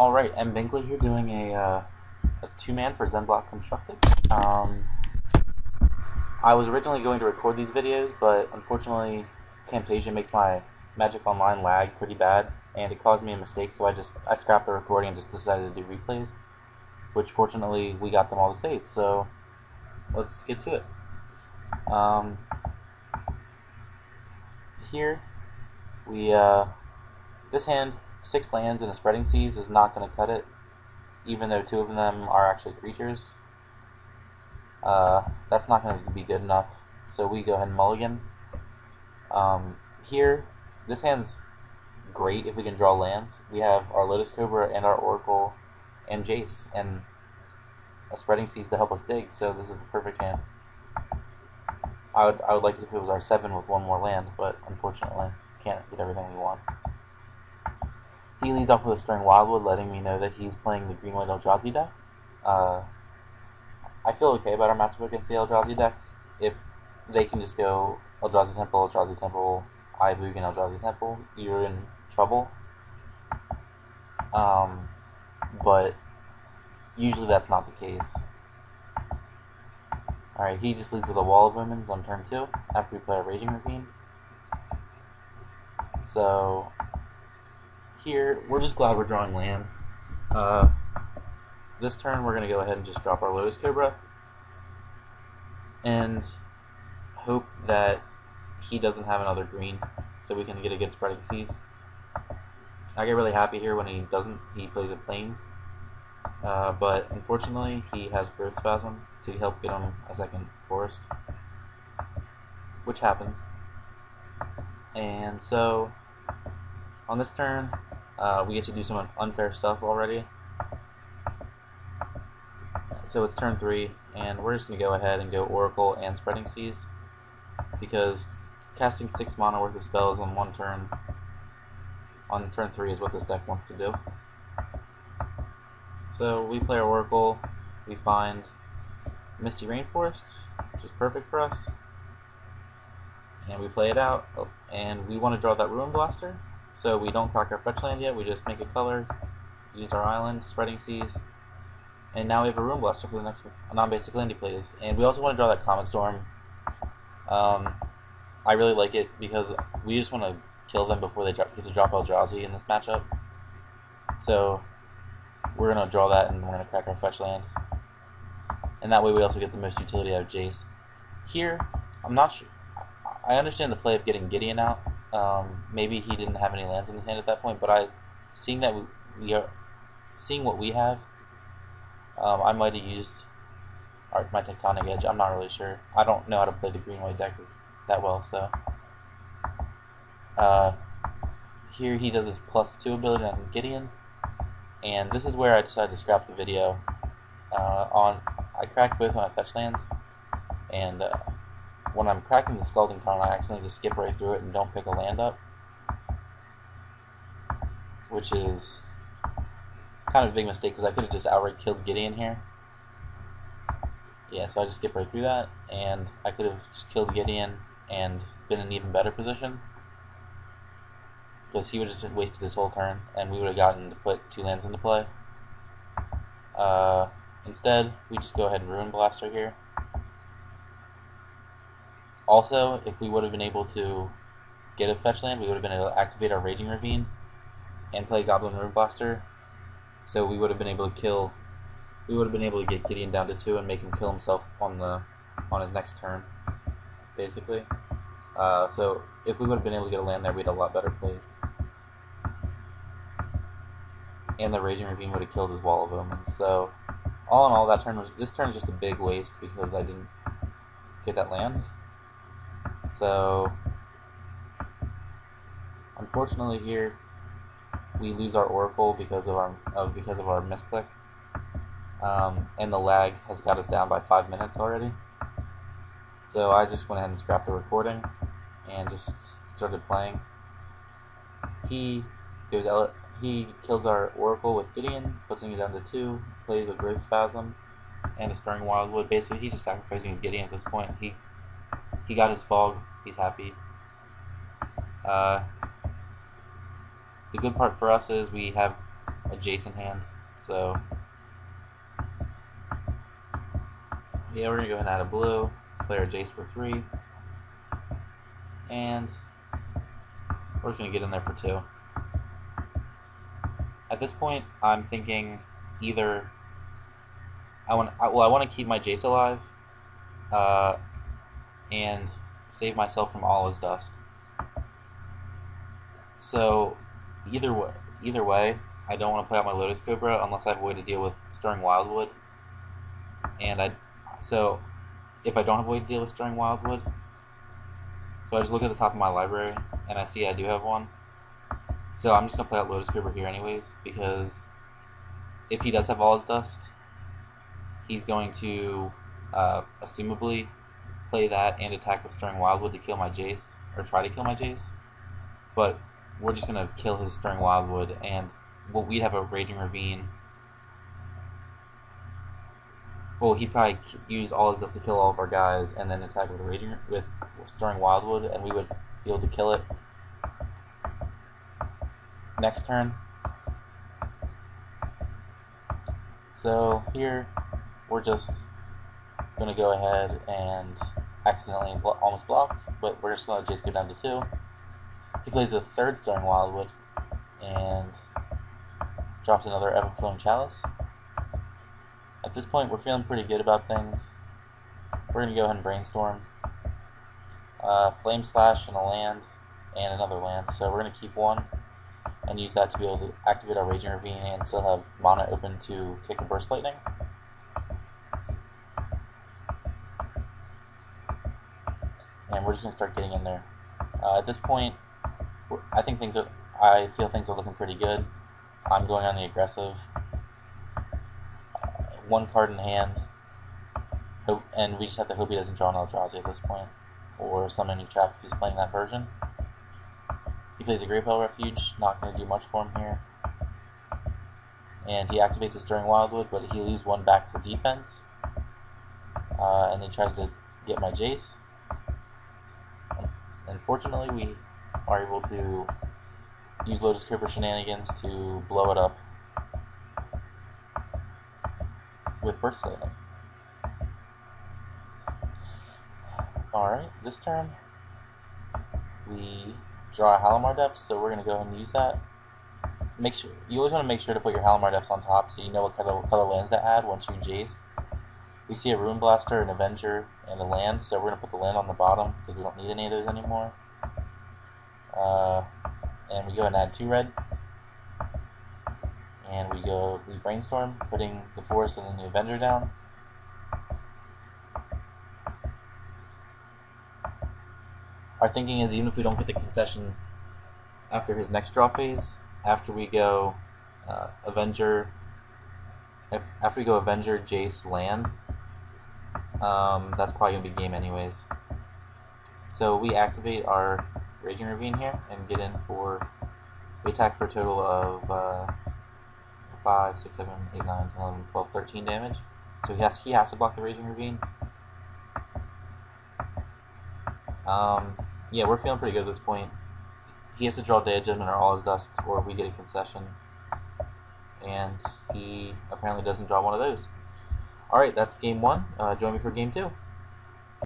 Alright, M. Binkley here doing a two-man for Zen Block Constructed. I was originally going to record these videos, but unfortunately Camtasia makes my Magic Online lag pretty bad, and it caused me a mistake, so I scrapped the recording and just decided to do replays, which fortunately we got them all to save, so let's get to it. Here, this hand, 6 lands and a Spreading Seas is not going to cut it, even though 2 of them are actually creatures. That's not going to be good enough, so we go ahead and mulligan. Here, this hand's great if we can draw lands. We have our Lotus Cobra and our Oracle and Jace, and a Spreading Seas to help us dig, so this is a perfect hand. I would like it if it was our 7 with 1 more land, but unfortunately can't get everything we want. He leads off with a Stirring Wildwood, letting me know that he's playing the Green-White Eldrazi deck. I feel okay about our matchup against the Eldrazi deck. If they can just go Eldrazi Temple, Eye Boog, and Eldrazi Temple, you're in trouble. But usually that's not the case. Alright, he just leads with a Wall of Omens on turn 2 after we play a Raging Ravine. So here, we're just glad we're drawing land. This turn we're going to go ahead and just drop our Lotus Cobra and hope that he doesn't have another green so we can get a good Spreading Seas. I get really happy here when he doesn't. He plays a Plains, but unfortunately he has Growth Spasm to help get him a second Forest, which happens. And so on this turn we get to do some unfair stuff already. So it's turn 3, and we're just going to go ahead and go Oracle and Spreading Seas, because casting 6 mana worth of spells on one turn, on turn 3 is what this deck wants to do. So we play our Oracle, we find Misty Rainforest, which is perfect for us, and we play it out, and we want to draw that Ruin Blaster, so we don't crack our fetch land yet, we just make a color, use our island, Spreading Seas, and now we have a Ruin Blaster for the next non-basic land he plays. And we also want to draw that Comet Storm. I really like it because we just want to kill them before they get to drop Eldrazi in this matchup. So we're going to draw that and we're going to crack our fetch land. And that way we also get the most utility out of Jace. Here, I'm not sure. I understand the play of getting Gideon out. Maybe he didn't have any lands in his hand at that point, but seeing what we have, I might have used my Tectonic Edge. I'm not really sure. I don't know how to play the green-white deck that well, so. Here he does his +2 ability on Gideon, and this is where I decided to scrap the video. I cracked both my fetch lands, and when I'm cracking the Scalding Tarn, I accidentally just skip right through it and don't pick a land up, which is kind of a big mistake because I could have just outright killed Gideon here. Yeah, so I just skipped right through that, and I could have just killed Gideon and been in an even better position, because he would have just wasted his whole turn, and we would have gotten to put 2 lands into play. Instead, we just go ahead and Ruin Blaster here. Also, if we would have been able to get a fetch land, we would have been able to activate our Raging Ravine and play Goblin Ruin Blaster, so we would have been able to get Gideon down to 2 and make him kill himself on his next turn, basically. So if we would have been able to get a land there, we'd have a lot better plays. And the Raging Ravine would have killed his Wall of Omens. So all in all, this turn is just a big waste because I didn't get that land. So unfortunately here we lose our Oracle because of our misclick. And the lag has got us down by 5 minutes already. So I just went ahead and scrapped the recording and just started playing. He kills our Oracle with Gideon, puts it down to 2, plays a Growth Spasm and a Stirring Wildwood. Basically, he's just sacrificing his Gideon at this point. He got his Fog. He's happy. The good part for us is we have a Jace in hand. So yeah, we're gonna go ahead and add a blue, play our Jace for 3, and we're just gonna get in there for 2. At this point, I'm thinking either I want to keep my Jace alive, uh, and save myself from all his dust. So either way, I don't want to play out my Lotus Cobra unless I have a way to deal with Stirring Wildwood. And so if I don't have a way to deal with Stirring Wildwood, so I just look at the top of my library and I see I do have one. So I'm just gonna play out Lotus Cobra here anyways, because if he does have all his dust, he's going to assumably play that and attack with Stirring Wildwood to kill my Jace, or try to kill my Jace. But we're just gonna kill his Stirring Wildwood, and we'd have a Raging Ravine. Well, he'd probably use all his dust to kill all of our guys, and then attack with Stirring Wildwood, and we would be able to kill it next turn. So here, we're just gonna go ahead and accidentally almost block, but we're just gonna Jace go down to 2. He plays a 3rd Stirring Wildwood and drops another Ever-Flowing Chalice. At this point, we're feeling pretty good about things. We're going to go ahead and Brainstorm. Flame Slash and a land, and another land. So we're going to keep 1 and use that to be able to activate our Raging Ravine and still have mana open to kick a Burst Lightning. And we're just going to start getting in there. At this point, I feel things are looking pretty good. I'm going on the aggressive. 1 card in hand, and we just have to hope he doesn't draw an Eldrazi at this point, or summon any trap if he's playing that version. He plays a Great Bell Refuge, not going to do much for him here. And he activates a Stirring Wildwood, but he leaves 1 back for defense. And then tries to get my Jace. Unfortunately, we are able to use Lotus Cobra shenanigans to blow it up with Burst Lightning. Alright, this turn we draw a Halimar Depths, so we're going to go ahead and use that. You always want to make sure to put your Halimar Depths on top so you know what color lands to add once you Jace. We see a Rune Blaster, an Avenger, and a land, so we're going to put the land on the bottom because we don't need any of those anymore. And we go and add 2 red. And we Brainstorm, putting the Forest and then the Avenger down. Our thinking is, even if we don't get the concession after his next draw phase, after we go Avenger, Jace, land, that's probably going to be game anyways. So we activate our Raging Ravine here and get in for, we attack for a total of 5, 6, 7, 8, 9, 10, 11, 12, 13 damage. So he has to block the Raging Ravine. Yeah, we're feeling pretty good at this point. He has to draw Day of Judgment or all his dust, or we get a concession. And he apparently doesn't draw one of those. Alright, that's game 1. Join me for game 2.